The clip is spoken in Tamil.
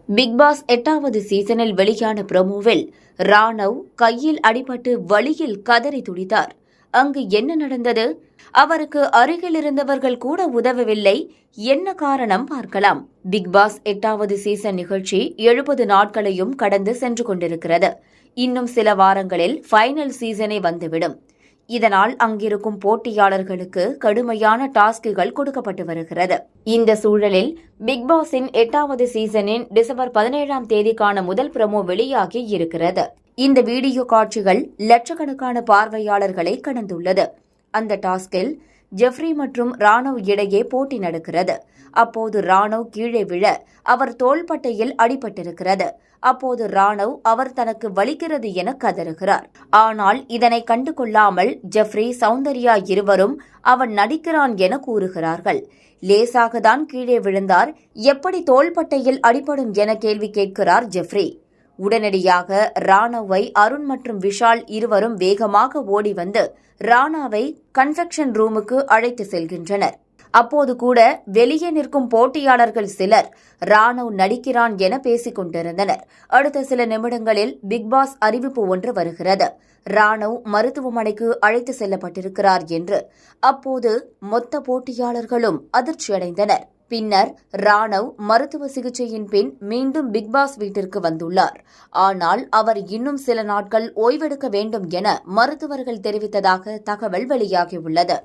பிக்பாஸ் 8வது சீசனில் வெளியான ப்ரோமோவில் ராணவ் கையில் அடிபட்டு வலியில் கதறி துடித்தார். அங்கு என்ன நடந்தது? அவருக்கு அருகில் இருந்தவர்கள் கூட உதவவில்லை. என்ன காரணம் பார்க்கலாம். பிக்பாஸ் 8வது சீசன் நிகழ்ச்சி 70 நாட்களையும் கடந்து சென்று கொண்டிருக்கிறது. இன்னும் சில வாரங்களில் ஃபைனல் சீசனே வந்துவிடும். இதனால் அங்கிருக்கும் போட்டியாளர்களுக்கு கடுமையான டாஸ்குகள் கொடுக்கப்பட்டு வருகிறது. இந்த சூழலில் பிக்பாஸின் 8வது சீசனின் டிசம்பர் 17ஆம் தேதிக்கான முதல் ப்ரோமோ வெளியாகி இருக்கிறது. இந்த வீடியோ காட்சிகள் லட்சக்கணக்கான பார்வையாளர்களை கடந்துள்ளது. அந்த டாஸ்கில் ஜெஃப்ரி மற்றும் ராணவ் இடையே போட்டி நடக்கிறது. அப்போது ராணவ் கீழே விழ அவர் தோள்பட்டையில் அடிபட்டிருக்கிறது. அப்போது ராணவ் அவர் தனக்கு வலிக்கிறது என கதறுகிறார். ஆனால் இதனை கண்டு கொள்ளாமல் ஜெஃப்ரி, சௌந்தர்யா இருவரும் அவன் நடிக்கிறான் என கூறுகிறார்கள். லேசாகத்தான் கீழே விழுந்தார், எப்படி தோள்பட்டையில் அடிபடும் என கேள்வி கேட்கிறார் ஜெஃப்ரி. உடனடியாக ராணவை அருண் மற்றும் விஷால் இருவரும் வேகமாக ஓடி வந்து ராணாவை கன்ஃபெக்ஷன் ரூமுக்கு அழைத்து செல்கின்றனர். அப்போது கூட வெளியே நிற்கும் போட்டியாளர்கள் சிலர் ராணவ் நடிக்கிறான் என பேசிக் கொண்டிருந்தனர். அடுத்த சில நிமிடங்களில் பிக்பாஸ் அறிவிப்பு ஒன்று வருகிறது. ராணவ் மருத்துவமனைக்கு அழைத்து செல்லப்பட்டிருக்கிறார் என்று. அப்போது மொத்த போட்டியாளர்களும் அதிர்ச்சியடைந்தனர். பின்னர் ராணவ் மருத்துவ சிகிச்சையின் பின் மீண்டும் பிக்பாஸ் வீட்டிற்கு வந்துள்ளார். ஆனால் அவர் இன்னும் சில நாட்கள் ஓய்வெடுக்க வேண்டும் என மருத்துவர்கள் தெரிவித்ததாக தகவல் வெளியாகியுள்ளது.